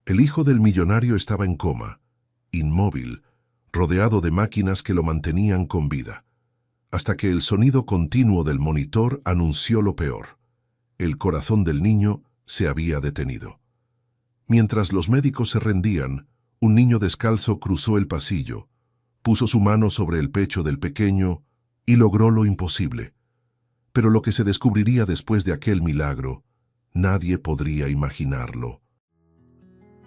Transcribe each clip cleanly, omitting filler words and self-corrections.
El hijo del millonario estaba en coma, inmóvil, rodeado de máquinas que lo mantenían con vida, hasta que el sonido continuo del monitor anunció lo peor. El corazón del niño se había detenido. Mientras los médicos se rendían, un niño descalzo cruzó el pasillo, puso su mano sobre el pecho del pequeño y logró lo imposible. Pero lo que se descubriría después de aquel milagro, nadie podría imaginarlo.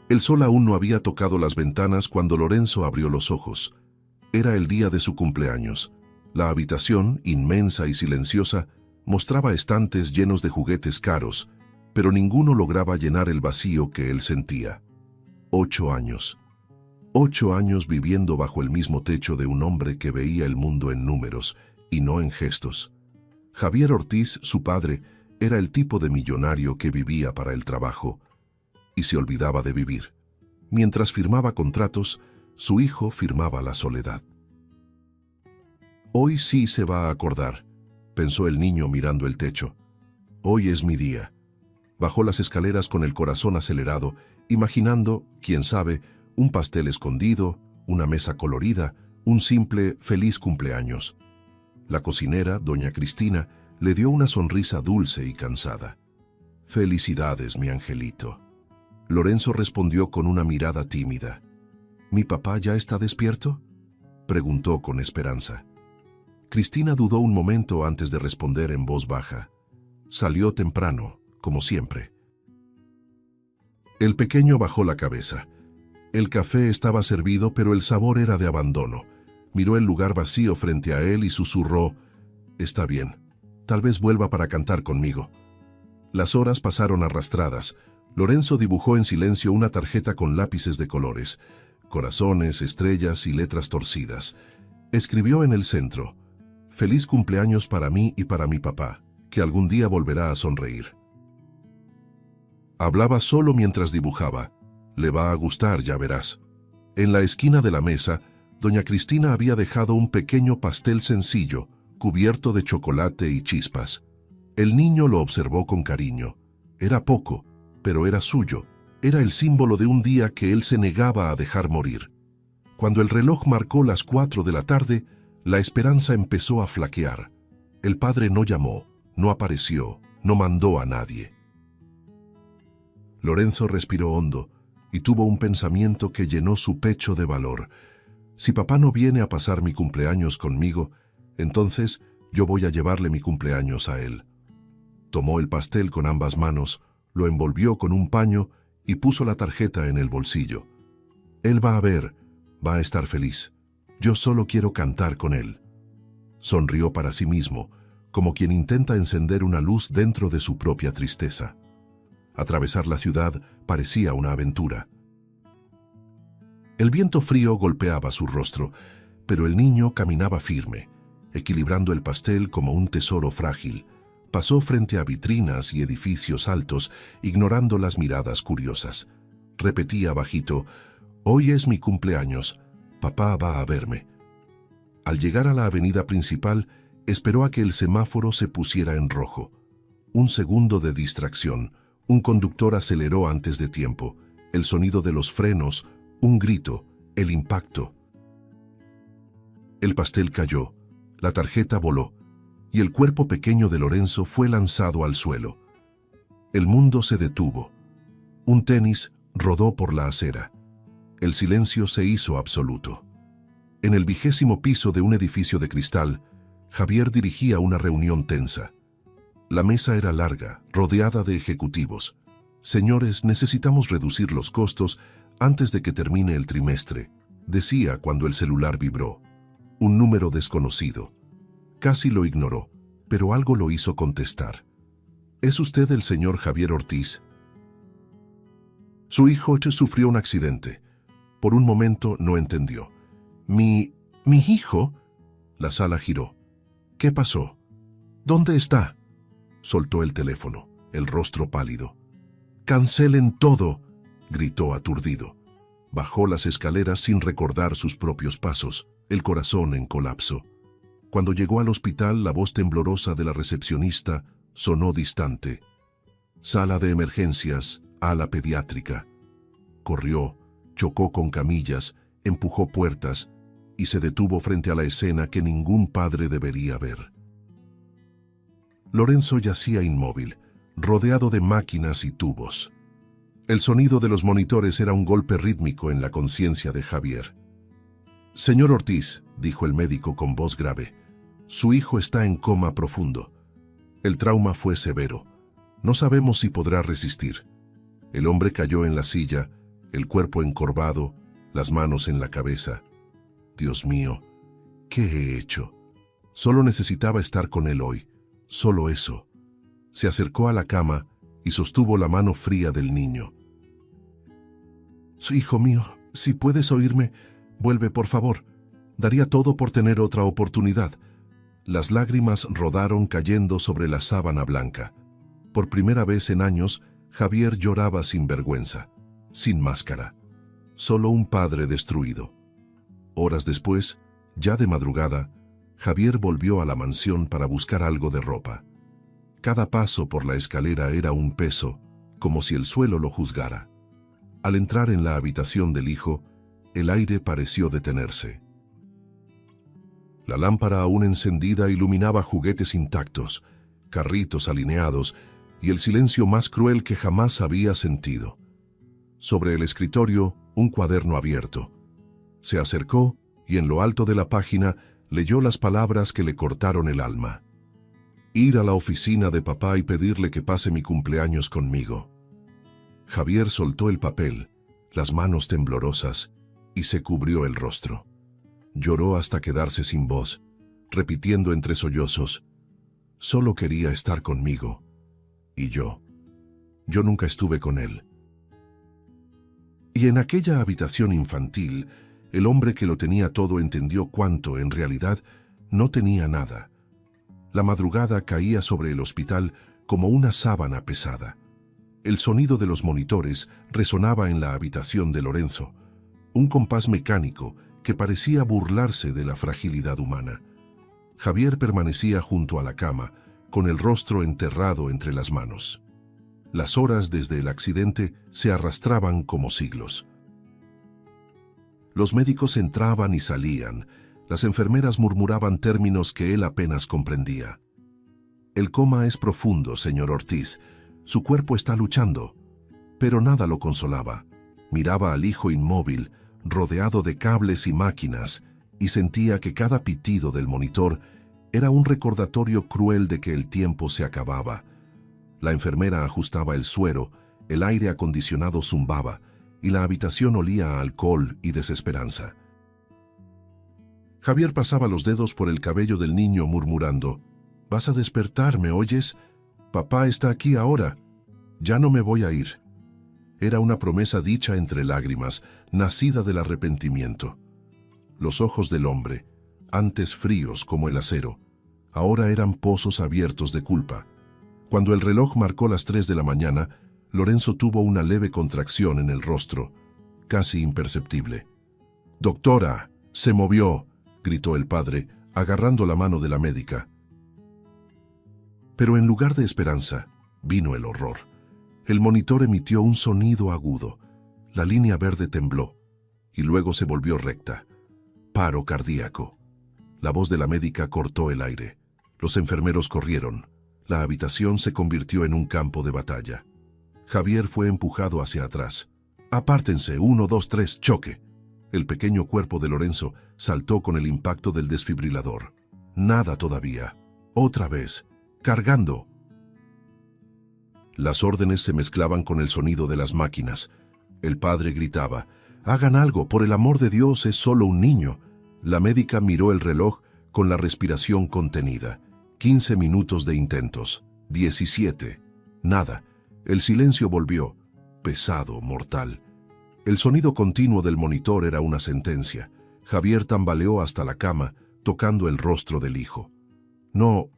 El sol aún no había tocado las ventanas cuando Lorenzo abrió los ojos. Era el día de su cumpleaños. La habitación, inmensa y silenciosa, mostraba estantes llenos de juguetes caros, pero ninguno lograba llenar el vacío que él sentía. 8 años. 8 años viviendo bajo el mismo techo de un hombre que veía el mundo en números y no en gestos. Javier Ortiz, su padre, era el tipo de millonario que vivía para el trabajo y se olvidaba de vivir. Mientras firmaba contratos, su hijo firmaba la soledad. Hoy sí se va a acordar, pensó el niño mirando el techo. Hoy es mi día. Bajó las escaleras con el corazón acelerado, imaginando, quién sabe, un pastel escondido, una mesa colorida, un simple feliz cumpleaños. La cocinera, doña Cristina, le dio una sonrisa dulce y cansada. «Felicidades, mi angelito». Lorenzo respondió con una mirada tímida. «¿Mi papá ya está despierto?», preguntó con esperanza. Cristina dudó un momento antes de responder en voz baja. Salió temprano, como siempre. El pequeño bajó la cabeza. El café estaba servido, pero el sabor era de abandono. Miró el lugar vacío frente a él y susurró: «Está bien, tal vez vuelva para cantar conmigo». Las horas pasaron arrastradas. Lorenzo dibujó en silencio una tarjeta con lápices de colores, corazones, estrellas y letras torcidas. Escribió en el centro: «Feliz cumpleaños para mí y para mi papá, que algún día volverá a sonreír». Hablaba solo mientras dibujaba. «Le va a gustar, ya verás». En la esquina de la mesa, doña Cristina había dejado un pequeño pastel sencillo, cubierto de chocolate y chispas. El niño lo observó con cariño. Era poco, pero era suyo. Era el símbolo de un día que él se negaba a dejar morir. Cuando el reloj marcó las 4 de la tarde, la esperanza empezó a flaquear. El padre no llamó, no apareció, no mandó a nadie. Lorenzo respiró hondo y tuvo un pensamiento que llenó su pecho de valor. Si papá no viene a pasar mi cumpleaños conmigo, entonces yo voy a llevarle mi cumpleaños a él. Tomó el pastel con ambas manos, lo envolvió con un paño y puso la tarjeta en el bolsillo. Él va a ver, va a estar feliz. Yo solo quiero cantar con él. Sonrió para sí mismo, como quien intenta encender una luz dentro de su propia tristeza. Atravesar la ciudad parecía una aventura. El viento frío golpeaba su rostro, pero el niño caminaba firme, equilibrando el pastel como un tesoro frágil. Pasó frente a vitrinas y edificios altos, ignorando las miradas curiosas. Repetía bajito: «Hoy es mi cumpleaños. Papá va a verme». Al llegar a la avenida principal, esperó a que el semáforo se pusiera en rojo. Un segundo de distracción. Un conductor aceleró antes de tiempo. El sonido de los frenos, un grito, el impacto. El pastel cayó, la tarjeta voló, y el cuerpo pequeño de Lorenzo fue lanzado al suelo. El mundo se detuvo. Un tenis rodó por la acera. El silencio se hizo absoluto. En el 20º piso de un edificio de cristal, Javier dirigía una reunión tensa. La mesa era larga, rodeada de ejecutivos. «Señores, necesitamos reducir los costos antes de que termine el trimestre», decía cuando el celular vibró. Un número desconocido. Casi lo ignoró, pero algo lo hizo contestar. «¿Es usted el señor Javier Ortiz?» Su hijo sufrió un accidente. Por un momento no entendió. ¿Mi hijo?» La sala giró. «¿Qué pasó? ¿Dónde está?» Soltó el teléfono, el rostro pálido. «¡Cancelen todo!», gritó aturdido. Bajó las escaleras sin recordar sus propios pasos, el corazón en colapso. Cuando llegó al hospital, la voz temblorosa de la recepcionista sonó distante. «Sala de emergencias, ala pediátrica». corrió, chocó con camillas, empujó puertas y se detuvo frente a la escena que ningún padre debería ver. Lorenzo yacía inmóvil, rodeado de máquinas y tubos. El sonido de los monitores era un golpe rítmico en la conciencia de Javier. «Señor Ortiz», dijo el médico con voz grave, «su hijo está en coma profundo. El trauma fue severo. No sabemos si podrá resistir». El hombre cayó en la silla, el cuerpo encorvado, las manos en la cabeza. «Dios mío, ¿qué he hecho? Solo necesitaba estar con él hoy, solo eso». Se acercó a la cama y sostuvo la mano fría del niño. «Hijo mío, si puedes oírme, vuelve por favor. Daría todo por tener otra oportunidad». Las lágrimas rodaron cayendo sobre la sábana blanca. Por primera vez en años, Javier lloraba sin vergüenza, sin máscara. Solo un padre destruido. Horas después, ya de madrugada, Javier volvió a la mansión para buscar algo de ropa. Cada paso por la escalera era un peso, como si el suelo lo juzgara. Al entrar en la habitación del hijo, el aire pareció detenerse. La lámpara aún encendida iluminaba juguetes intactos, carritos alineados y el silencio más cruel que jamás había sentido. Sobre el escritorio, un cuaderno abierto. Se acercó y en lo alto de la página leyó las palabras que le cortaron el alma. «Ir a la oficina de papá y pedirle que pase mi cumpleaños conmigo». Javier soltó el papel, las manos temblorosas, y se cubrió el rostro. Lloró hasta quedarse sin voz, repitiendo entre sollozos: «Solo quería estar conmigo. Y yo nunca estuve con él». Y en aquella habitación infantil, el hombre que lo tenía todo entendió cuánto, en realidad, no tenía nada. La madrugada caía sobre el hospital como una sábana pesada. El sonido de los monitores resonaba en la habitación de Lorenzo, un compás mecánico que parecía burlarse de la fragilidad humana. Javier permanecía junto a la cama, con el rostro enterrado entre las manos. Las horas desde el accidente se arrastraban como siglos. Los médicos entraban y salían. Las enfermeras murmuraban términos que él apenas comprendía. «El coma es profundo, señor Ortiz. Su cuerpo está luchando». Pero nada lo consolaba. Miraba al hijo inmóvil, rodeado de cables y máquinas, y sentía que cada pitido del monitor era un recordatorio cruel de que el tiempo se acababa. La enfermera ajustaba el suero, el aire acondicionado zumbaba, y la habitación olía a alcohol y desesperanza. Javier pasaba los dedos por el cabello del niño murmurando: «Vas a despertar, ¿me oyes? Papá está aquí ahora. Ya no me voy a ir». Era una promesa dicha entre lágrimas, nacida del arrepentimiento. Los ojos del hombre, antes fríos como el acero, ahora eran pozos abiertos de culpa. Cuando el reloj marcó las 3 de la mañana, Lorenzo tuvo una leve contracción en el rostro, casi imperceptible. «Doctora, se movió», gritó el padre, agarrando la mano de la médica. Pero en lugar de esperanza, vino el horror. El monitor emitió un sonido agudo. La línea verde tembló y luego se volvió recta. Paro cardíaco. La voz de la médica cortó el aire. Los enfermeros corrieron. La habitación se convirtió en un campo de batalla. Javier fue empujado hacia atrás. «Apártense, 1, 2, 3, choque». El pequeño cuerpo de Lorenzo saltó con el impacto del desfibrilador. Nada todavía. Otra vez. Cargando. Las órdenes se mezclaban con el sonido de las máquinas. El padre gritaba: «Hagan algo, por el amor de Dios, es solo un niño». La médica miró el reloj con la respiración contenida. 15 minutos de intentos. 17. Nada. El silencio volvió, pesado, mortal. El sonido continuo del monitor era una sentencia. Javier tambaleó hasta la cama, tocando el rostro del hijo. «No,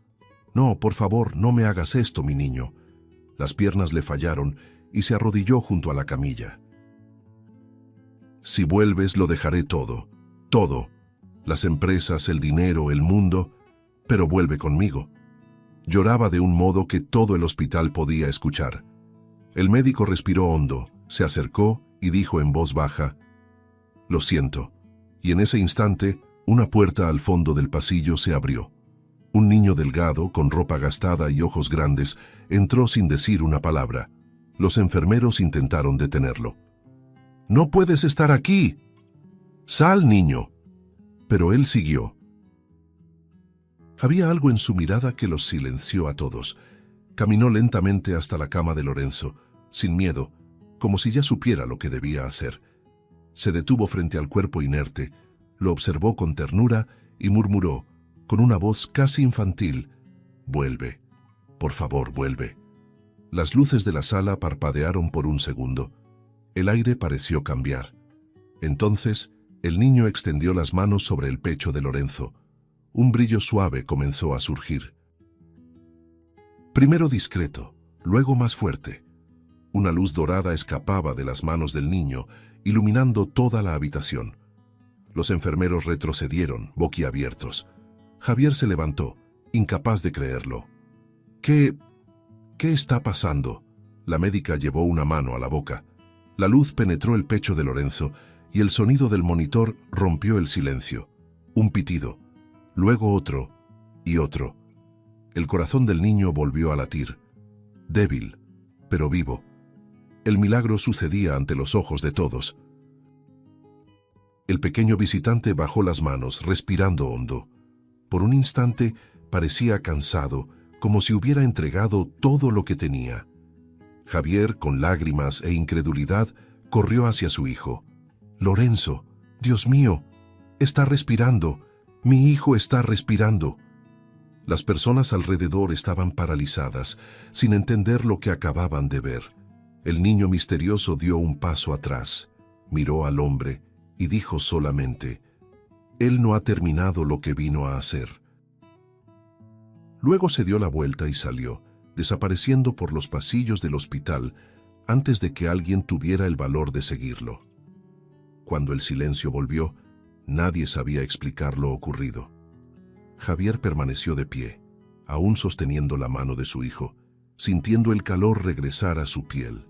por favor, no me hagas esto, mi niño». Las piernas le fallaron y se arrodilló junto a la camilla. «Si vuelves, lo dejaré todo, todo. Las empresas, el dinero, el mundo, pero vuelve conmigo». Lloraba de un modo que todo el hospital podía escuchar. El médico respiró hondo, se acercó y dijo en voz baja: «Lo siento». Y en ese instante, una puerta al fondo del pasillo se abrió. Un niño delgado, con ropa gastada y ojos grandes, entró sin decir una palabra. Los enfermeros intentaron detenerlo. «¡No puedes estar aquí! ¡Sal, niño!». Pero él siguió. Había algo en su mirada que los silenció a todos. Caminó lentamente hasta la cama de Lorenzo, sin miedo, como si ya supiera lo que debía hacer. Se detuvo frente al cuerpo inerte, lo observó con ternura y murmuró, con una voz casi infantil: «Vuelve, por favor, vuelve». Las luces de la sala parpadearon por un segundo. El aire pareció cambiar. Entonces, el niño extendió las manos sobre el pecho de Lorenzo. Un brillo suave comenzó a surgir. Primero discreto, luego más fuerte. Una luz dorada escapaba de las manos del niño, iluminando toda la habitación. Los enfermeros retrocedieron, boquiabiertos. Javier se levantó, incapaz de creerlo. ¿Qué está pasando?». La médica llevó una mano a la boca. La luz penetró el pecho de Lorenzo y el sonido del monitor rompió el silencio. Un pitido, luego otro y otro. El corazón del niño volvió a latir. Débil, pero vivo. El milagro sucedía ante los ojos de todos. El pequeño visitante bajó las manos, respirando hondo. Por un instante parecía cansado, como si hubiera entregado todo lo que tenía. Javier, con lágrimas e incredulidad, corrió hacia su hijo. «Lorenzo, Dios mío, está respirando. Mi hijo está respirando». Las personas alrededor estaban paralizadas, sin entender lo que acababan de ver. El niño misterioso dio un paso atrás, miró al hombre y dijo solamente: «Él no ha terminado lo que vino a hacer». Luego se dio la vuelta y salió, desapareciendo por los pasillos del hospital antes de que alguien tuviera el valor de seguirlo. Cuando el silencio volvió, nadie sabía explicar lo ocurrido. Javier permaneció de pie, aún sosteniendo la mano de su hijo, sintiendo el calor regresar a su piel.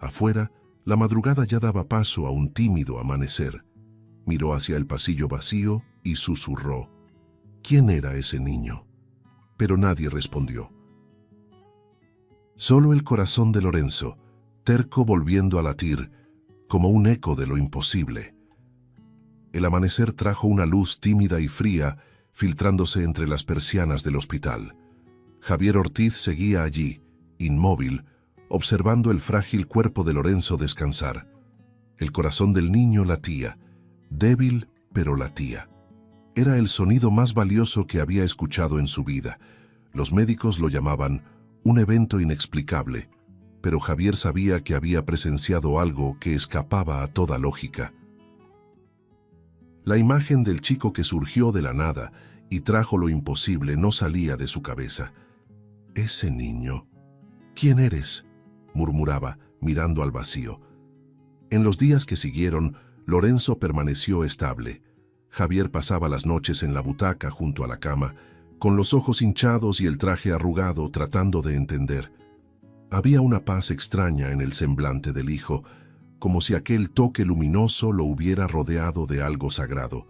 Afuera, la madrugada ya daba paso a un tímido amanecer. Miró hacia el pasillo vacío y susurró: «¿Quién era ese niño?». Pero nadie respondió. Solo el corazón de Lorenzo, terco volviendo a latir, como un eco de lo imposible. El amanecer trajo una luz tímida y fría, filtrándose entre las persianas del hospital. Javier Ortiz seguía allí, inmóvil, observando el frágil cuerpo de Lorenzo descansar. El corazón del niño latía, débil pero latía. Era el sonido más valioso que había escuchado en su vida. Los médicos lo llamaban un evento inexplicable, pero Javier sabía que había presenciado algo que escapaba a toda lógica. La imagen del chico que surgió de la nada y trajo lo imposible no salía de su cabeza. «Ese niño. ¿Quién eres?», murmuraba, mirando al vacío. En los días que siguieron, Lorenzo permaneció estable. Javier pasaba las noches en la butaca junto a la cama, con los ojos hinchados y el traje arrugado, tratando de entender. Había una paz extraña en el semblante del hijo, como si aquel toque luminoso lo hubiera rodeado de algo sagrado.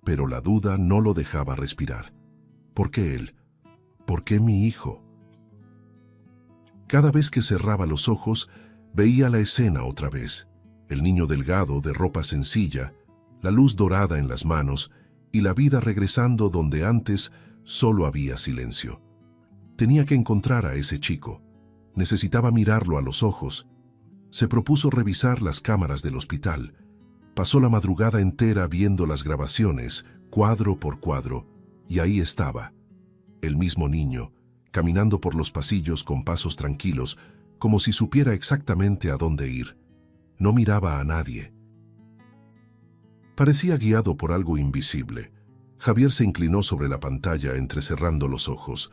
Pero la duda no lo dejaba respirar. ¿Por qué él? ¿Por qué mi hijo? Cada vez que cerraba los ojos, veía la escena otra vez. El niño delgado, de ropa sencilla, la luz dorada en las manos y la vida regresando donde antes solo había silencio. Tenía que encontrar a ese chico. Necesitaba mirarlo a los ojos. Se propuso revisar las cámaras del hospital. Pasó la madrugada entera viendo las grabaciones, cuadro por cuadro, y ahí estaba, el mismo niño, caminando por los pasillos con pasos tranquilos, como si supiera exactamente a dónde ir. No miraba a nadie. Parecía guiado por algo invisible. Javier se inclinó sobre la pantalla, entrecerrando los ojos.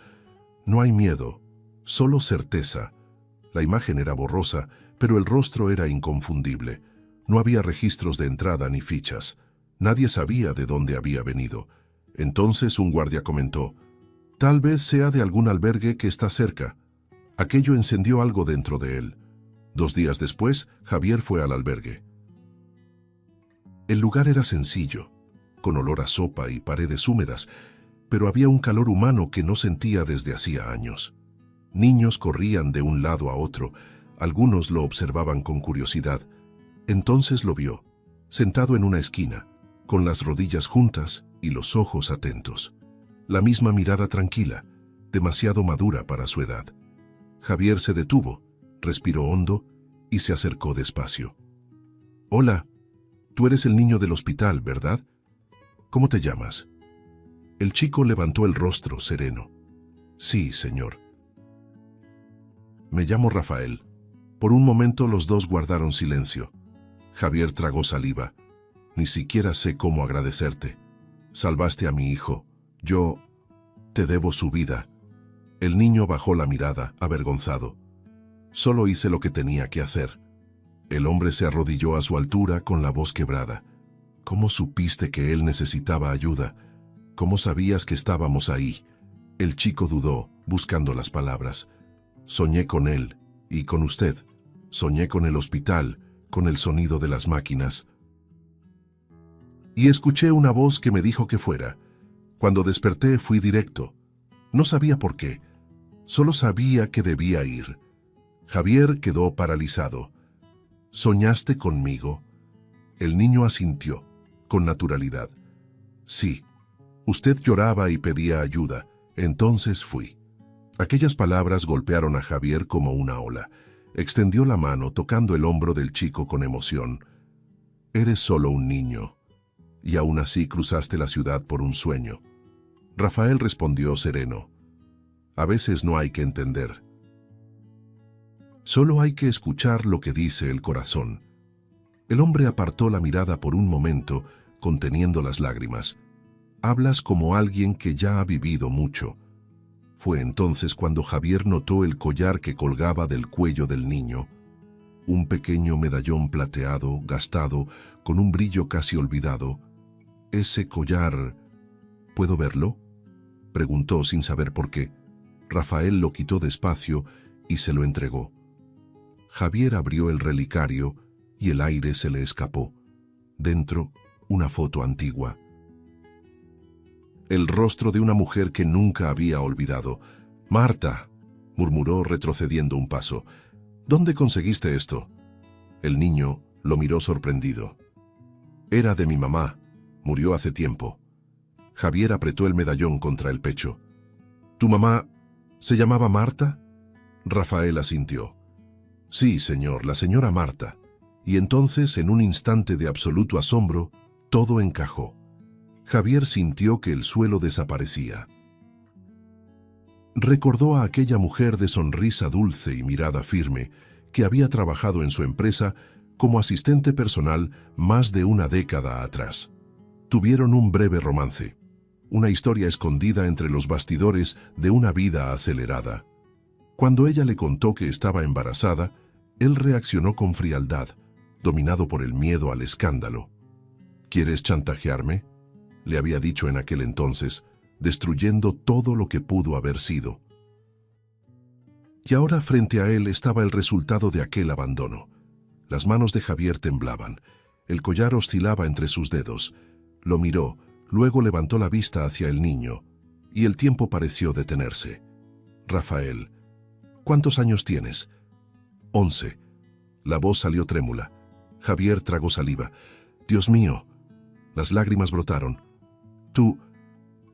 No hay miedo, solo certeza. La imagen era borrosa, pero el rostro era inconfundible. No había registros de entrada ni fichas. Nadie sabía de dónde había venido. Entonces un guardia comentó: «Tal vez sea de algún albergue que está cerca». Aquello encendió algo dentro de él. 2 días después, Javier fue al albergue. El lugar era sencillo, con olor a sopa y paredes húmedas, pero había un calor humano que no sentía desde hacía años. Niños corrían de un lado a otro, algunos lo observaban con curiosidad. Entonces lo vio, sentado en una esquina, con las rodillas juntas y los ojos atentos. La misma mirada tranquila, demasiado madura para su edad. Javier se detuvo, respiró hondo y se acercó despacio. «Hola, tú eres el niño del hospital, ¿verdad? ¿Cómo te llamas?» El chico levantó el rostro sereno. «Sí, señor. Me llamo Rafael». Por un momento los dos guardaron silencio. Javier tragó saliva. «Ni siquiera sé cómo agradecerte. Salvaste a mi hijo. Yo te debo su vida». El niño bajó la mirada, avergonzado. «Solo hice lo que tenía que hacer». El hombre se arrodilló a su altura con la voz quebrada. «¿Cómo supiste que él necesitaba ayuda? ¿Cómo sabías que estábamos ahí?» El chico dudó, buscando las palabras. «Soñé con él y con usted. Soñé con el hospital, con el sonido de las máquinas. Y escuché una voz que me dijo que fuera. Cuando desperté fui directo. No sabía por qué. Solo sabía que debía ir». Javier quedó paralizado. «¿Soñaste conmigo?» El niño asintió, con naturalidad. «Sí. Usted lloraba y pedía ayuda. Entonces fui». Aquellas palabras golpearon a Javier como una ola. Extendió la mano tocando el hombro del chico con emoción. «Eres solo un niño. Y aún así cruzaste la ciudad por un sueño». Rafael respondió sereno. «A veces no hay que entender. Solo hay que escuchar lo que dice el corazón». El hombre apartó la mirada por un momento, conteniendo las lágrimas. «Hablas como alguien que ya ha vivido mucho». Fue entonces cuando Javier notó el collar que colgaba del cuello del niño. Un pequeño medallón plateado, gastado, con un brillo casi olvidado. «Ese collar... ¿puedo verlo?», preguntó sin saber por qué. Rafael lo quitó despacio y se lo entregó. Javier abrió el relicario y el aire se le escapó. Dentro, una foto antigua. El rostro de una mujer que nunca había olvidado. «Marta», murmuró retrocediendo un paso. «¿Dónde conseguiste esto?» El niño lo miró sorprendido. «Era de mi mamá. Murió hace tiempo». Javier apretó el medallón contra el pecho. «¿Tu mamá se llamaba Marta?» Rafael asintió. «Sí, señor, la señora Marta». Y entonces, en un instante de absoluto asombro, todo encajó. Javier sintió que el suelo desaparecía. Recordó a aquella mujer de sonrisa dulce y mirada firme que había trabajado en su empresa como asistente personal más de una década atrás. Tuvieron un breve romance, una historia escondida entre los bastidores de una vida acelerada. Cuando ella le contó que estaba embarazada, él reaccionó con frialdad, dominado por el miedo al escándalo. «¿Quieres chantajearme?», le había dicho en aquel entonces, destruyendo todo lo que pudo haber sido. Y ahora frente a él estaba el resultado de aquel abandono. Las manos de Javier temblaban, el collar oscilaba entre sus dedos. Lo miró, luego levantó la vista hacia el niño, y el tiempo pareció detenerse. «Rafael, ¿cuántos años tienes?» 11. La voz salió trémula. Javier tragó saliva. «Dios mío». Las lágrimas brotaron. «Tú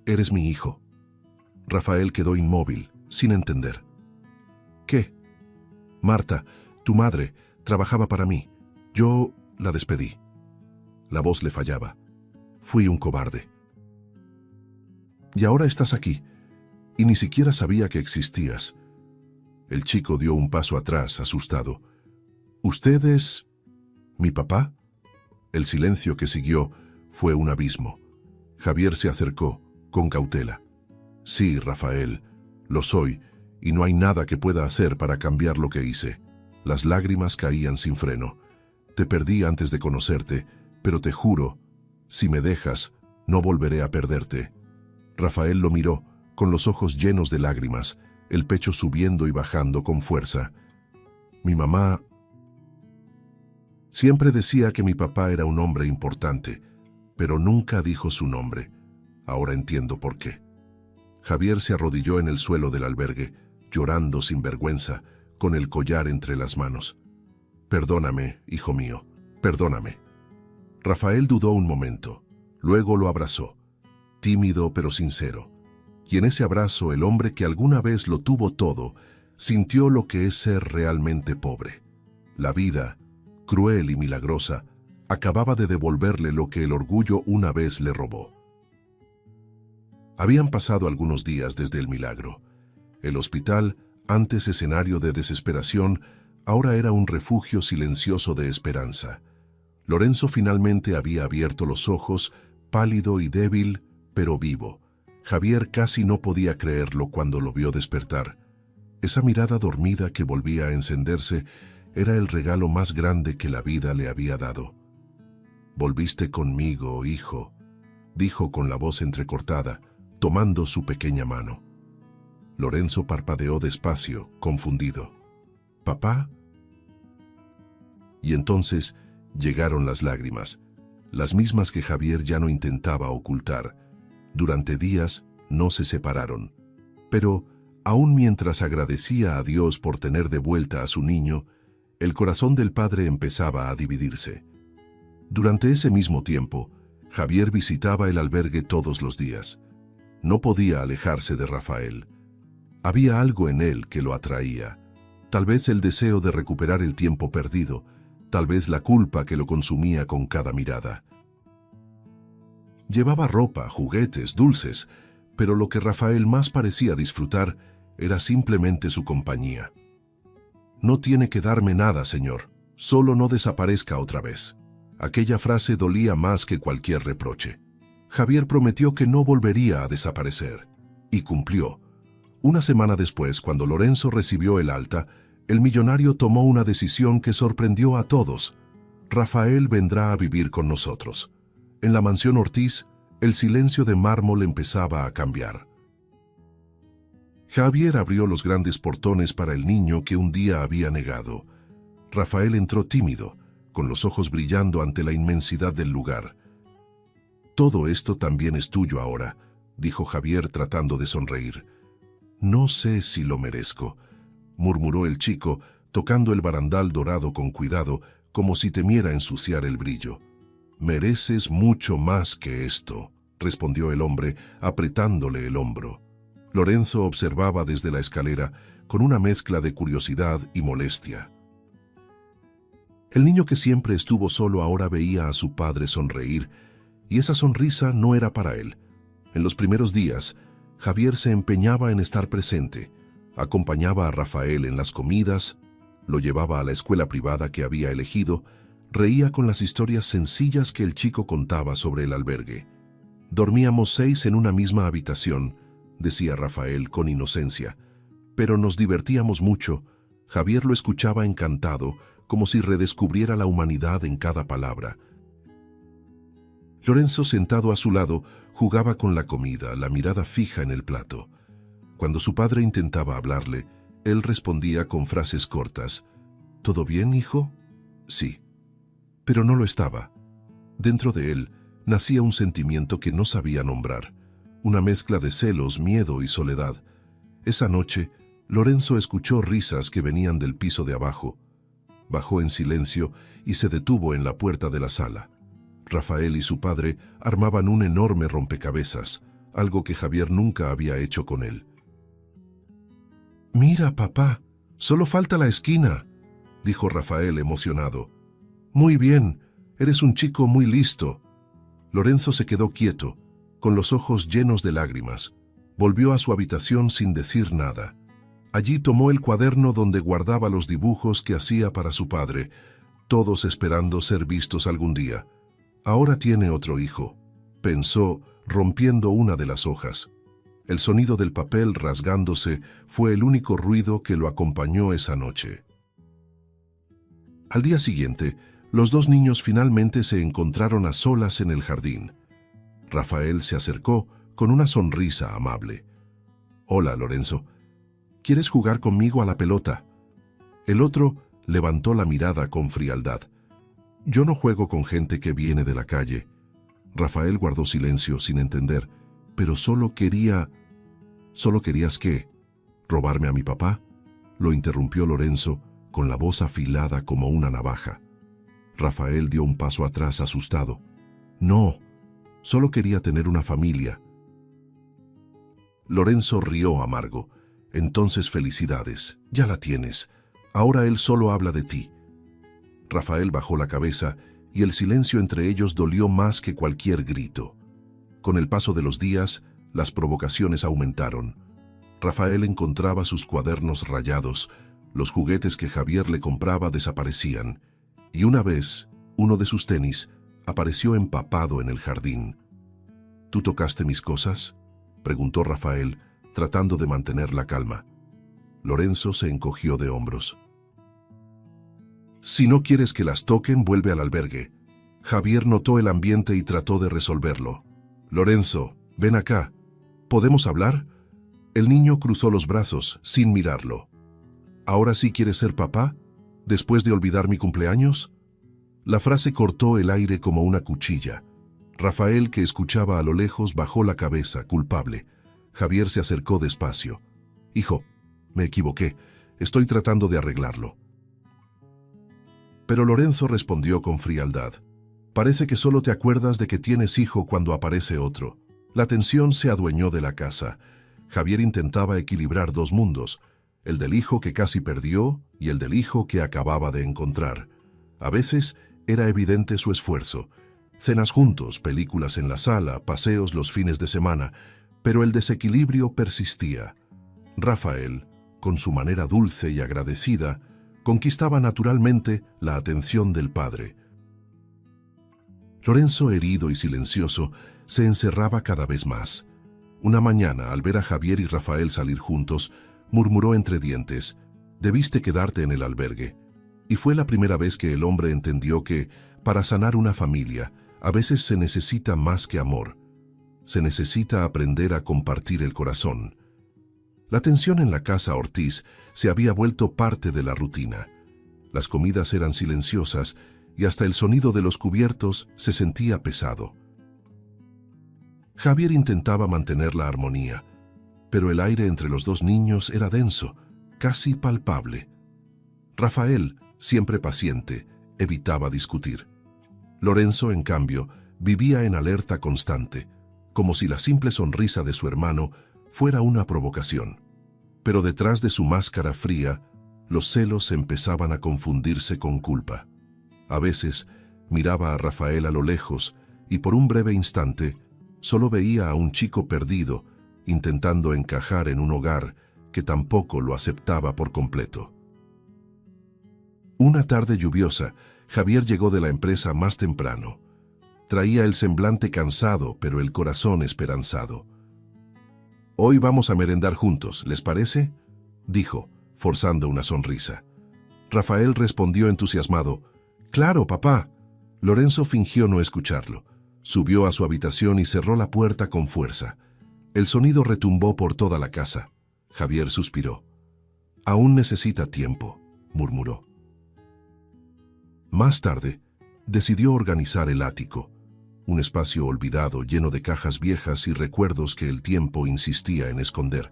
eres mi hijo». Rafael quedó inmóvil, sin entender. «¿Qué?» «Marta, tu madre, trabajaba para mí. Yo la despedí». La voz le fallaba. «Fui un cobarde». «Y ahora estás aquí, y ni siquiera sabía que existías». El chico dio un paso atrás, asustado. «¿Usted es mi papá?» El silencio que siguió fue un abismo. Javier se acercó, con cautela. «Sí, Rafael, lo soy, y no hay nada que pueda hacer para cambiar lo que hice». Las lágrimas caían sin freno. «Te perdí antes de conocerte, pero te juro, si me dejas, no volveré a perderte». Rafael lo miró, con los ojos llenos de lágrimas, el pecho subiendo y bajando con fuerza. «Mi mamá Siempre decía que mi papá era un hombre importante, pero nunca dijo su nombre. Ahora entiendo por qué. Javier se arrodilló en el suelo del albergue, llorando sin vergüenza, con el collar entre las manos. Perdóname, hijo mío, perdóname. Rafael dudó un momento, luego lo abrazó, tímido pero sincero. Y en ese abrazo el hombre que alguna vez lo tuvo todo, sintió lo que es ser realmente pobre. La vida, cruel y milagrosa, acababa de devolverle lo que el orgullo una vez le robó. Habían pasado algunos días desde el milagro. El hospital, antes escenario de desesperación, ahora era un refugio silencioso de esperanza. Lorenzo finalmente había abierto los ojos, pálido y débil, pero vivo. Javier casi no podía creerlo cuando lo vio despertar. Esa mirada dormida que volvía a encenderse era el regalo más grande que la vida le había dado. «Volviste conmigo, hijo», dijo con la voz entrecortada, tomando su pequeña mano. Lorenzo parpadeó despacio, confundido. «¿Papá?» Y entonces llegaron las lágrimas, las mismas que Javier ya no intentaba ocultar. Durante días no se separaron, pero aún mientras agradecía a Dios por tener de vuelta a su niño, el corazón del padre empezaba a dividirse. Durante ese mismo tiempo, Javier visitaba el albergue todos los días. No podía alejarse de Rafael. Había algo en él que lo atraía, tal vez el deseo de recuperar el tiempo perdido, tal vez la culpa que lo consumía con cada mirada. Llevaba ropa, juguetes, dulces, pero lo que Rafael más parecía disfrutar era simplemente su compañía. «No tiene que darme nada, señor, solo no desaparezca otra vez». Aquella frase dolía más que cualquier reproche. Javier prometió que no volvería a desaparecer, y cumplió. Una semana después, cuando Lorenzo recibió el alta, el millonario tomó una decisión que sorprendió a todos. Rafael vendrá a vivir con nosotros. En la mansión Ortiz, el silencio de mármol empezaba a cambiar. Javier abrió los grandes portones para el niño que un día había negado. Rafael entró tímido, con los ojos brillando ante la inmensidad del lugar. «Todo esto también es tuyo ahora», dijo Javier tratando de sonreír. «No sé si lo merezco», murmuró el chico, tocando el barandal dorado con cuidado, como si temiera ensuciar el brillo. «Mereces mucho más que esto», respondió el hombre, apretándole el hombro. Lorenzo observaba desde la escalera, con una mezcla de curiosidad y molestia. El niño que siempre estuvo solo ahora veía a su padre sonreír, y esa sonrisa no era para él. En los primeros días, Javier se empeñaba en estar presente, acompañaba a Rafael en las comidas, lo llevaba a la escuela privada que había elegido, reía con las historias sencillas que el chico contaba sobre el albergue. «Dormíamos 6 en una misma habitación», decía Rafael con inocencia, «pero nos divertíamos mucho». Javier lo escuchaba encantado, como si redescubriera la humanidad en cada palabra. Lorenzo, sentado a su lado, jugaba con la comida, la mirada fija en el plato. Cuando su padre intentaba hablarle, él respondía con frases cortas. «¿Todo bien, hijo?» «Sí». Pero no lo estaba. Dentro de él nacía un sentimiento que no sabía nombrar, una mezcla de celos, miedo y soledad. Esa noche, Lorenzo escuchó risas que venían del piso de abajo. Bajó en silencio y se detuvo en la puerta de la sala. Rafael y su padre armaban un enorme rompecabezas, algo que Javier nunca había hecho con él. «Mira, papá, solo falta la esquina», dijo Rafael emocionado. «Muy bien, eres un chico muy listo». Lorenzo se quedó quieto, con los ojos llenos de lágrimas. Volvió a su habitación sin decir nada. Allí tomó el cuaderno donde guardaba los dibujos que hacía para su padre, todos esperando ser vistos algún día. «Ahora tiene otro hijo», pensó, rompiendo una de las hojas. El sonido del papel rasgándose fue el único ruido que lo acompañó esa noche. Al día siguiente, los dos niños finalmente se encontraron a solas en el jardín. Rafael se acercó con una sonrisa amable. «Hola, Lorenzo. ¿Quieres jugar conmigo a la pelota?» El otro levantó la mirada con frialdad. Yo no juego con gente que viene de la calle. Rafael guardó silencio sin entender, pero ¿Solo querías qué? ¿Robarme a mi papá? Lo interrumpió Lorenzo con la voz afilada como una navaja. Rafael dio un paso atrás asustado. No, solo quería tener una familia. Lorenzo rió amargo. Entonces felicidades, ya la tienes. Ahora él solo habla de ti. Rafael bajó la cabeza y el silencio entre ellos dolió más que cualquier grito. Con el paso de los días, las provocaciones aumentaron. Rafael encontraba sus cuadernos rayados, los juguetes que Javier le compraba desaparecían, y una vez, uno de sus tenis apareció empapado en el jardín. ¿Tú tocaste mis cosas?, preguntó Rafael, tratando de mantener la calma. Lorenzo se encogió de hombros. Si no quieres que las toquen, vuelve al albergue. Javier notó el ambiente y trató de resolverlo. Lorenzo, ven acá. ¿Podemos hablar? El niño cruzó los brazos, sin mirarlo. ¿Ahora sí quieres ser papá? ¿Después de olvidar mi cumpleaños? La frase cortó el aire como una cuchilla. Rafael, que escuchaba a lo lejos, bajó la cabeza, culpable. Javier se acercó despacio. Hijo, me equivoqué. Estoy tratando de arreglarlo. Pero Lorenzo respondió con frialdad. Parece que solo te acuerdas de que tienes hijo cuando aparece otro. La tensión se adueñó de la casa. Javier intentaba equilibrar dos mundos, el del hijo que casi perdió y el del hijo que acababa de encontrar. A veces era evidente su esfuerzo. Cenas juntos, películas en la sala, paseos los fines de semana, pero el desequilibrio persistía. Rafael, con su manera dulce y agradecida, conquistaba naturalmente la atención del padre. Lorenzo, herido y silencioso, se encerraba cada vez más. Una mañana, al ver a Javier y Rafael salir juntos, murmuró entre dientes, «Debiste quedarte en el albergue». Y fue la primera vez que el hombre entendió que, para sanar una familia, a veces se necesita más que amor. Se necesita aprender a compartir el corazón. La tensión en la casa Ortiz se había vuelto parte de la rutina. Las comidas eran silenciosas y hasta el sonido de los cubiertos se sentía pesado. Javier intentaba mantener la armonía, pero el aire entre los dos niños era denso, casi palpable. Rafael, siempre paciente, evitaba discutir. Lorenzo, en cambio, vivía en alerta constante, como si la simple sonrisa de su hermano fuera una provocación. Pero detrás de su máscara fría, los celos empezaban a confundirse con culpa. A veces miraba a Rafael a lo lejos y por un breve instante solo veía a un chico perdido intentando encajar en un hogar que tampoco lo aceptaba por completo. Una tarde lluviosa, Javier llegó de la empresa más temprano. Traía el semblante cansado, pero el corazón esperanzado. «Hoy vamos a merendar juntos, ¿les parece?», dijo, forzando una sonrisa. Rafael respondió entusiasmado, «Claro, papá». Lorenzo fingió no escucharlo. Subió a su habitación y cerró la puerta con fuerza. El sonido retumbó por toda la casa. Javier suspiró. «Aún necesita tiempo», murmuró. Más tarde, decidió organizar el ático, un espacio olvidado lleno de cajas viejas y recuerdos que el tiempo insistía en esconder.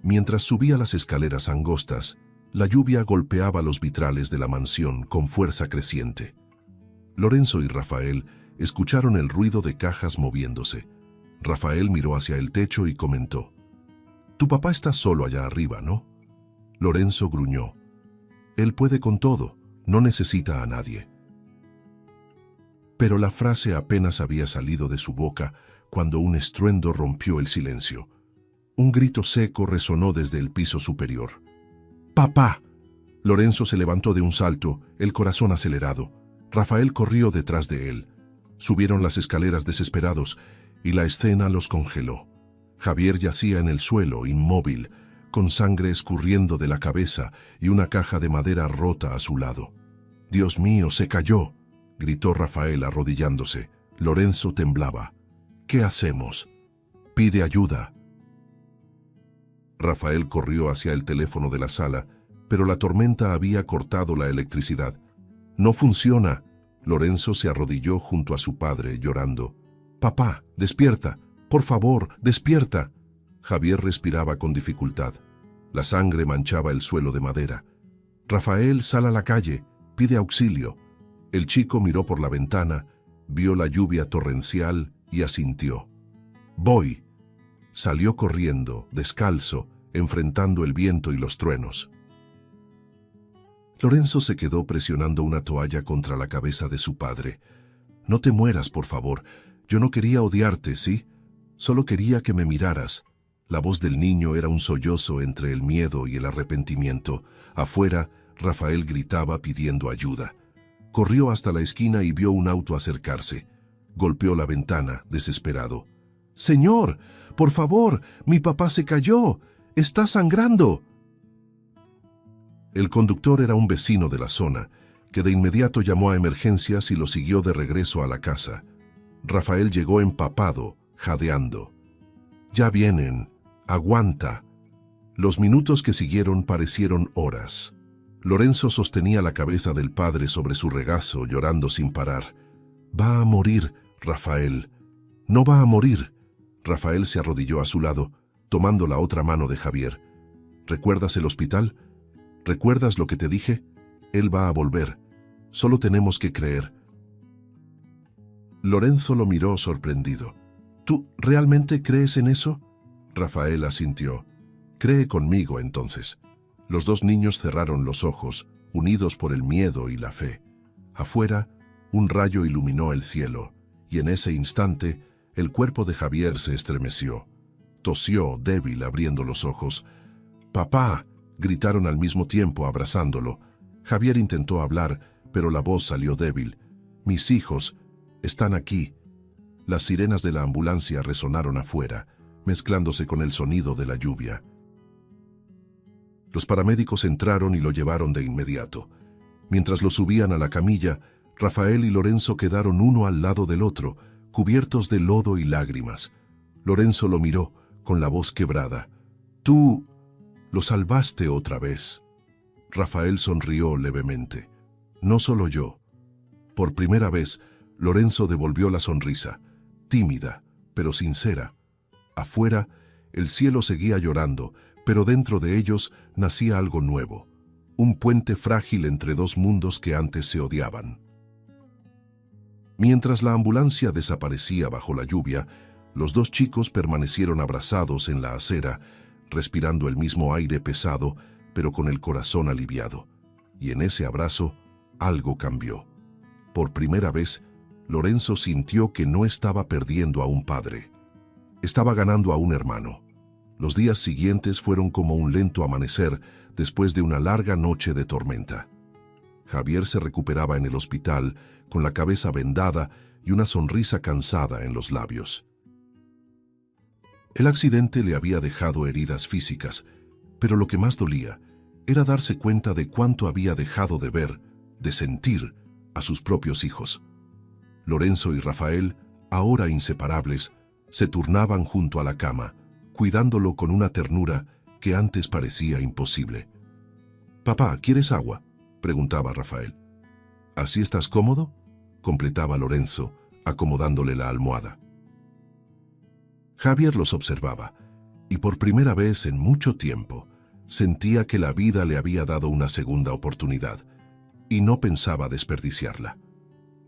Mientras subía las escaleras angostas, la lluvia golpeaba los vitrales de la mansión con fuerza creciente. Lorenzo y Rafael escucharon el ruido de cajas moviéndose. Rafael miró hacia el techo y comentó, «Tu papá está solo allá arriba, ¿no?». Lorenzo gruñó, «Él puede con todo, no necesita a nadie». Pero la frase apenas había salido de su boca cuando un estruendo rompió el silencio. Un grito seco resonó desde el piso superior. «¡Papá!». Lorenzo se levantó de un salto, el corazón acelerado. Rafael corrió detrás de él. Subieron las escaleras desesperados y la escena los congeló. Javier yacía en el suelo, inmóvil, con sangre escurriendo de la cabeza y una caja de madera rota a su lado. «¡Dios mío, se cayó!», gritó Rafael arrodillándose. Lorenzo temblaba. «¿Qué hacemos?». «Pide ayuda». Rafael corrió hacia el teléfono de la sala, pero la tormenta había cortado la electricidad. «No funciona», Lorenzo se arrodilló junto a su padre, llorando. «Papá, despierta. Por favor, despierta». Javier respiraba con dificultad. La sangre manchaba el suelo de madera. «Rafael, sal a la calle. Pide auxilio». El chico miró por la ventana, vio la lluvia torrencial y asintió. «Voy». Salió corriendo, descalzo, enfrentando el viento y los truenos. Lorenzo se quedó presionando una toalla contra la cabeza de su padre. «No te mueras, por favor. Yo no quería odiarte, ¿sí? Solo quería que me miraras». La voz del niño era un sollozo entre el miedo y el arrepentimiento. Afuera, Rafael gritaba pidiendo ayuda. Corrió hasta la esquina y vio un auto acercarse. Golpeó la ventana, desesperado. «Señor, por favor, mi papá se cayó. Está sangrando». El conductor era un vecino de la zona, que de inmediato llamó a emergencias y lo siguió de regreso a la casa. Rafael llegó empapado, jadeando. «Ya vienen. Aguanta». Los minutos que siguieron parecieron horas. Lorenzo sostenía la cabeza del padre sobre su regazo, llorando sin parar. «Va a morir, Rafael. No va a morir». Rafael se arrodilló a su lado, tomando la otra mano de Javier. «¿Recuerdas el hospital? ¿Recuerdas lo que te dije? Él va a volver. Solo tenemos que creer». Lorenzo lo miró sorprendido. «¿Tú realmente crees en eso?» Rafael asintió. «Cree conmigo, entonces». Los dos niños cerraron los ojos, unidos por el miedo y la fe. Afuera, un rayo iluminó el cielo, y en ese instante, el cuerpo de Javier se estremeció. Tosió, débil, abriendo los ojos. «¡Papá!», gritaron al mismo tiempo, abrazándolo. Javier intentó hablar, pero la voz salió débil. «Mis hijos están aquí». Las sirenas de la ambulancia resonaron afuera, mezclándose con el sonido de la lluvia. Los paramédicos entraron y lo llevaron de inmediato. Mientras lo subían a la camilla, Rafael y Lorenzo quedaron uno al lado del otro, cubiertos de lodo y lágrimas. Lorenzo lo miró, con la voz quebrada. «Tú lo salvaste otra vez». Rafael sonrió levemente. «No solo yo». Por primera vez, Lorenzo devolvió la sonrisa, tímida, pero sincera. Afuera, el cielo seguía llorando, pero dentro de ellos nacía algo nuevo, un puente frágil entre dos mundos que antes se odiaban. Mientras la ambulancia desaparecía bajo la lluvia, los dos chicos permanecieron abrazados en la acera, respirando el mismo aire pesado, pero con el corazón aliviado. Y en ese abrazo, algo cambió. Por primera vez, Lorenzo sintió que no estaba perdiendo a un padre. Estaba ganando a un hermano. Los días siguientes fueron como un lento amanecer después de una larga noche de tormenta. Javier se recuperaba en el hospital, con la cabeza vendada y una sonrisa cansada en los labios. El accidente le había dejado heridas físicas, pero lo que más dolía era darse cuenta de cuánto había dejado de ver, de sentir, a sus propios hijos. Lorenzo y Rafael, ahora inseparables, se turnaban junto a la cama, cuidándolo con una ternura que antes parecía imposible. «Papá, ¿quieres agua?», preguntaba Rafael. «¿Así estás cómodo?», completaba Lorenzo, acomodándole la almohada. Javier los observaba, y por primera vez en mucho tiempo sentía que la vida le había dado una segunda oportunidad, y no pensaba desperdiciarla.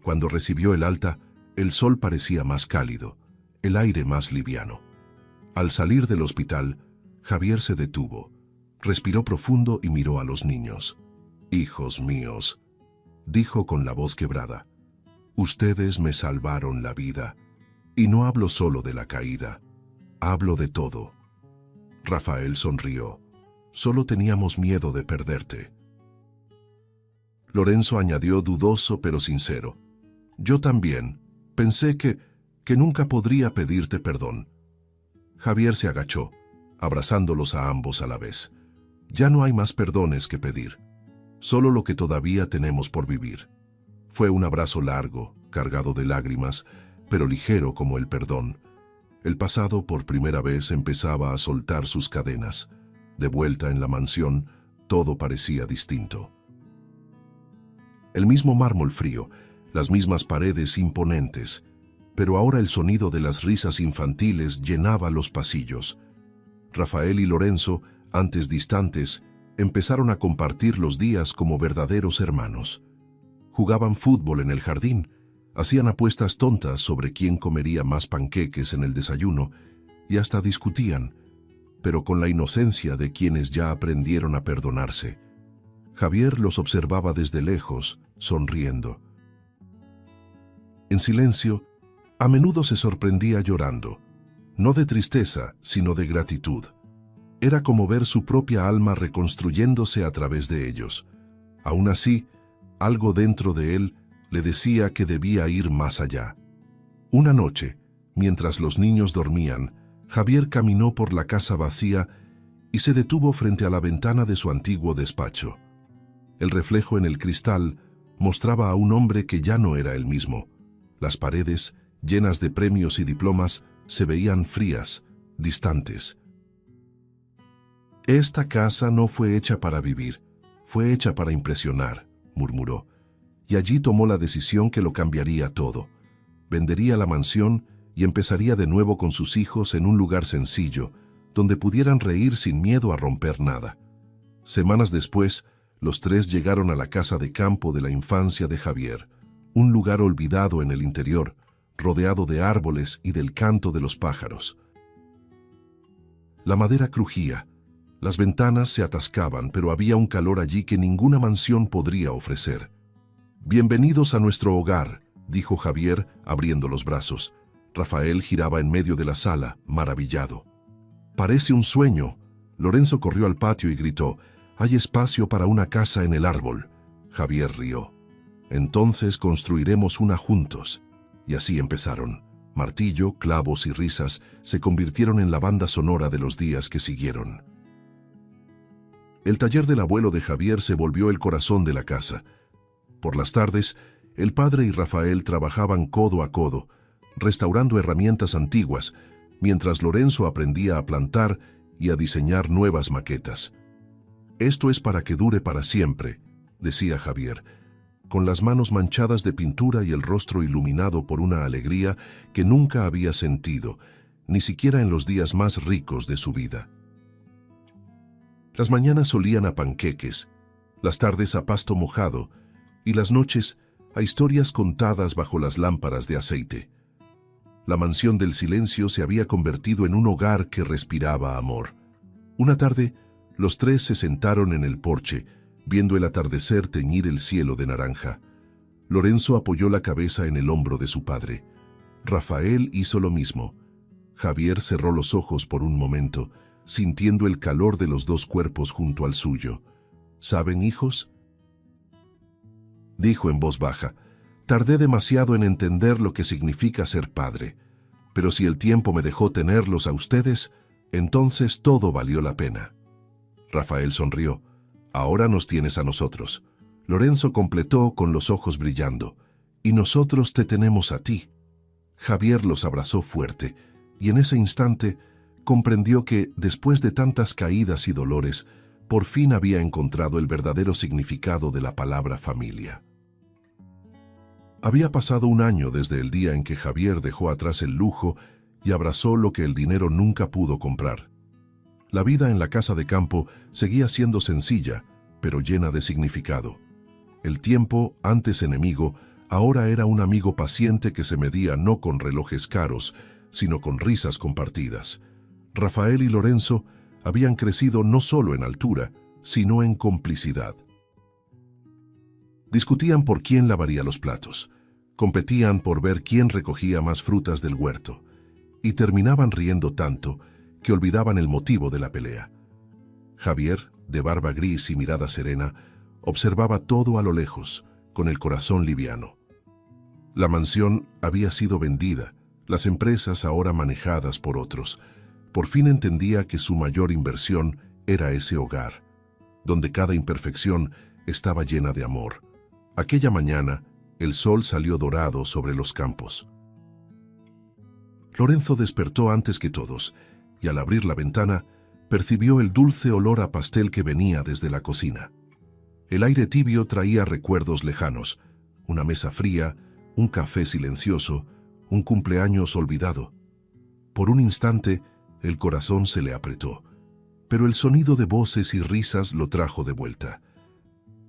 Cuando recibió el alta, el sol parecía más cálido, el aire más liviano. Al salir del hospital, Javier se detuvo, respiró profundo y miró a los niños. «Hijos míos», dijo con la voz quebrada, «ustedes me salvaron la vida, y no hablo solo de la caída, hablo de todo». Rafael sonrió. «Solo teníamos miedo de perderte». Lorenzo añadió dudoso pero sincero. «Yo también. Pensé que nunca podría pedirte perdón». Javier se agachó, abrazándolos a ambos a la vez. «Ya no hay más perdones que pedir, solo lo que todavía tenemos por vivir». Fue un abrazo largo, cargado de lágrimas, pero ligero como el perdón. El pasado por primera vez empezaba a soltar sus cadenas. De vuelta en la mansión, todo parecía distinto. El mismo mármol frío, las mismas paredes imponentes, pero ahora el sonido de las risas infantiles llenaba los pasillos. Rafael y Lorenzo, antes distantes, empezaron a compartir los días como verdaderos hermanos. Jugaban fútbol en el jardín, hacían apuestas tontas sobre quién comería más panqueques en el desayuno y hasta discutían, pero con la inocencia de quienes ya aprendieron a perdonarse. Javier los observaba desde lejos, sonriendo. En silencio, a menudo se sorprendía llorando, no de tristeza, sino de gratitud. Era como ver su propia alma reconstruyéndose a través de ellos. Aún así, algo dentro de él le decía que debía ir más allá. Una noche, mientras los niños dormían, Javier caminó por la casa vacía y se detuvo frente a la ventana de su antiguo despacho. El reflejo en el cristal mostraba a un hombre que ya no era el mismo. Las paredes, llenas de premios y diplomas, se veían frías, distantes. «Esta casa no fue hecha para vivir, fue hecha para impresionar», murmuró, y allí tomó la decisión que lo cambiaría todo. Vendería la mansión y empezaría de nuevo con sus hijos en un lugar sencillo, donde pudieran reír sin miedo a romper nada. Semanas después, los tres llegaron a la casa de campo de la infancia de Javier, un lugar olvidado en el interior, rodeado de árboles y del canto de los pájaros. La madera crujía, las ventanas se atascaban, pero había un calor allí que ninguna mansión podría ofrecer. «Bienvenidos a nuestro hogar», dijo Javier, abriendo los brazos. Rafael giraba en medio de la sala, maravillado. «Parece un sueño». Lorenzo corrió al patio y gritó: «Hay espacio para una casa en el árbol». Javier rió. «Entonces construiremos una juntos». Y así empezaron. Martillo, clavos y risas se convirtieron en la banda sonora de los días que siguieron. El taller del abuelo de Javier se volvió el corazón de la casa. Por las tardes, el padre y Rafael trabajaban codo a codo, restaurando herramientas antiguas, mientras Lorenzo aprendía a plantar y a diseñar nuevas maquetas. «Esto es para que dure para siempre», decía Javier, con las manos manchadas de pintura y el rostro iluminado por una alegría que nunca había sentido, ni siquiera en los días más ricos de su vida. Las mañanas olían a panqueques, las tardes a pasto mojado y las noches a historias contadas bajo las lámparas de aceite. La mansión del silencio se había convertido en un hogar que respiraba amor. Una tarde, los tres se sentaron en el porche, viendo el atardecer teñir el cielo de naranja. Lorenzo apoyó la cabeza en el hombro de su padre. Rafael hizo lo mismo. Javier cerró los ojos por un momento, sintiendo el calor de los dos cuerpos junto al suyo. «¿Saben, hijos?», dijo en voz baja. «Tardé demasiado en entender lo que significa ser padre, pero si el tiempo me dejó tenerlos a ustedes, entonces todo valió la pena». Rafael sonrió. «Ahora nos tienes a nosotros». Lorenzo completó con los ojos brillando. «Y nosotros te tenemos a ti». Javier los abrazó fuerte, y en ese instante comprendió que, después de tantas caídas y dolores, por fin había encontrado el verdadero significado de la palabra familia. Había pasado un año desde el día en que Javier dejó atrás el lujo y abrazó lo que el dinero nunca pudo comprar. La vida en la casa de campo seguía siendo sencilla, pero llena de significado. El tiempo, antes enemigo, ahora era un amigo paciente que se medía no con relojes caros, sino con risas compartidas. Rafael y Lorenzo habían crecido no solo en altura, sino en complicidad. Discutían por quién lavaría los platos, competían por ver quién recogía más frutas del huerto, y terminaban riendo tanto que olvidaban el motivo de la pelea. Javier, de barba gris y mirada serena, observaba todo a lo lejos, con el corazón liviano. La mansión había sido vendida, las empresas ahora manejadas por otros. Por fin entendía que su mayor inversión era ese hogar, donde cada imperfección estaba llena de amor. Aquella mañana, el sol salió dorado sobre los campos. Lorenzo despertó antes que todos, y al abrir la ventana, percibió el dulce olor a pastel que venía desde la cocina. El aire tibio traía recuerdos lejanos, una mesa fría, un café silencioso, un cumpleaños olvidado. Por un instante, el corazón se le apretó, pero el sonido de voces y risas lo trajo de vuelta.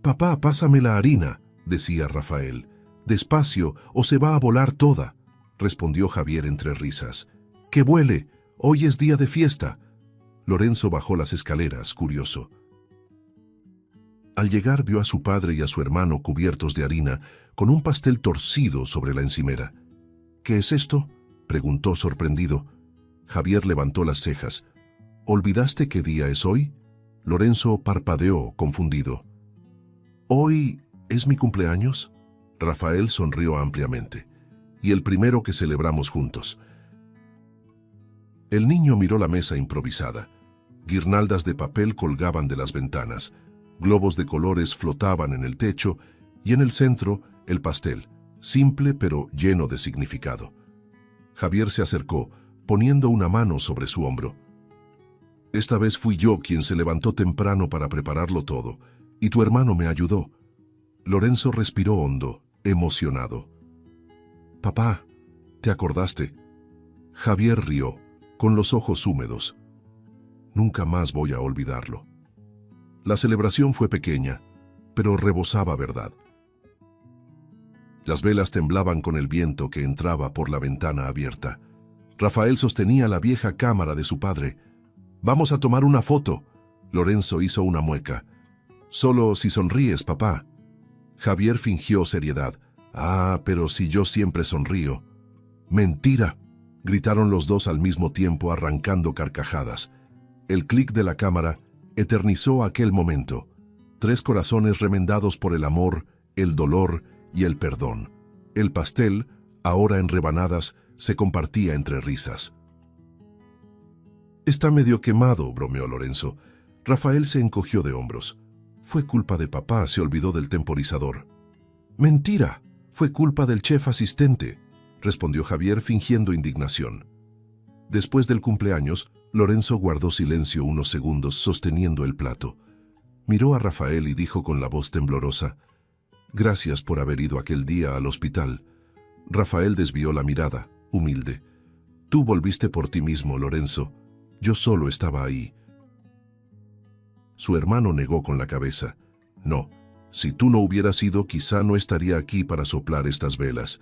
«Papá, pásame la harina», decía Rafael. «Despacio, o se va a volar toda», respondió Javier entre risas. «¡Que vuele! Hoy es día de fiesta». Lorenzo bajó las escaleras, curioso. Al llegar vio a su padre y a su hermano cubiertos de harina, con un pastel torcido sobre la encimera. «¿Qué es esto?», preguntó sorprendido. Javier levantó las cejas. «¿Olvidaste qué día es hoy?». Lorenzo parpadeó, confundido. «¿Hoy es mi cumpleaños?». Rafael sonrió ampliamente. «Y el primero que celebramos juntos». El niño miró la mesa improvisada. Guirnaldas de papel colgaban de las ventanas, globos de colores flotaban en el techo y en el centro el pastel, simple pero lleno de significado. Javier se acercó, poniendo una mano sobre su hombro. «Esta vez fui yo quien se levantó temprano para prepararlo todo, y tu hermano me ayudó». Lorenzo respiró hondo, emocionado. «Papá, ¿te acordaste?». Javier rió, con los ojos húmedos. «Nunca más voy a olvidarlo». La celebración fue pequeña, pero rebosaba verdad. Las velas temblaban con el viento que entraba por la ventana abierta. Rafael sostenía la vieja cámara de su padre. «Vamos a tomar una foto». Lorenzo hizo una mueca. «Solo si sonríes, papá». Javier fingió seriedad. «Ah, pero si yo siempre sonrío». «¡Mentira!», gritaron los dos al mismo tiempo, arrancando carcajadas. El clic de la cámara eternizó aquel momento. 3 corazones remendados por el amor, el dolor y el perdón. El pastel, ahora en rebanadas, se compartía entre risas. «Está medio quemado», bromeó Lorenzo. Rafael se encogió de hombros. «Fue culpa de papá, se olvidó del temporizador». «Mentira, fue culpa del chef asistente», respondió Javier fingiendo indignación. Después del cumpleaños, Lorenzo guardó silencio unos segundos sosteniendo el plato. Miró a Rafael y dijo con la voz temblorosa: «Gracias por haber ido aquel día al hospital». Rafael desvió la mirada, humilde. «Tú volviste por ti mismo, Lorenzo. Yo solo estaba ahí». Su hermano negó con la cabeza. «No, si tú no hubieras ido, quizá no estaría aquí para soplar estas velas».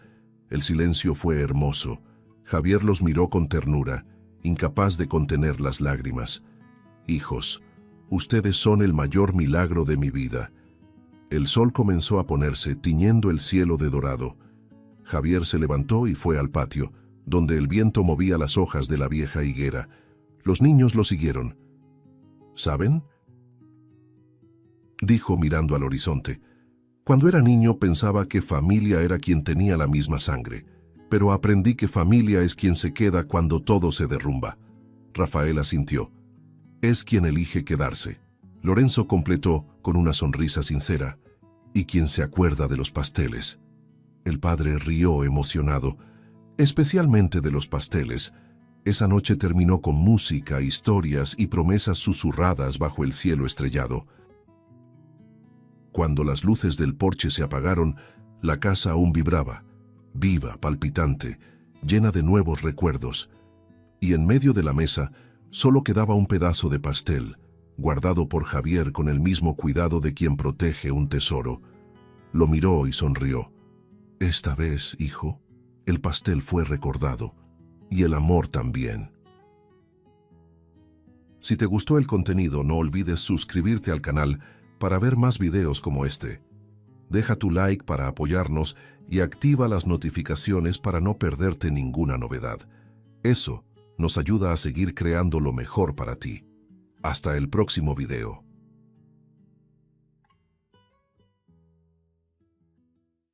El silencio fue hermoso. Javier los miró con ternura, incapaz de contener las lágrimas. «Hijos, ustedes son el mayor milagro de mi vida». El sol comenzó a ponerse, tiñendo el cielo de dorado. Javier se levantó y fue al patio, donde el viento movía las hojas de la vieja higuera. Los niños lo siguieron. «¿Saben?», dijo mirando al horizonte. «Cuando era niño pensaba que familia era quien tenía la misma sangre, pero aprendí que familia es quien se queda cuando todo se derrumba». Rafael asintió. «Es quien elige quedarse». Lorenzo completó con una sonrisa sincera. «Y quien se acuerda de los pasteles». El padre rió emocionado, especialmente de los pasteles. Esa noche terminó con música, historias y promesas susurradas bajo el cielo estrellado. Cuando las luces del porche se apagaron, la casa aún vibraba, viva, palpitante, llena de nuevos recuerdos. Y en medio de la mesa solo quedaba un pedazo de pastel, guardado por Javier con el mismo cuidado de quien protege un tesoro. Lo miró y sonrió. «Esta vez, hijo, el pastel fue recordado, y el amor también». Si te gustó el contenido, no olvides suscribirte al canal para ver más videos como este. Deja tu like para apoyarnos y activa las notificaciones para no perderte ninguna novedad. Eso nos ayuda a seguir creando lo mejor para ti. Hasta el próximo video.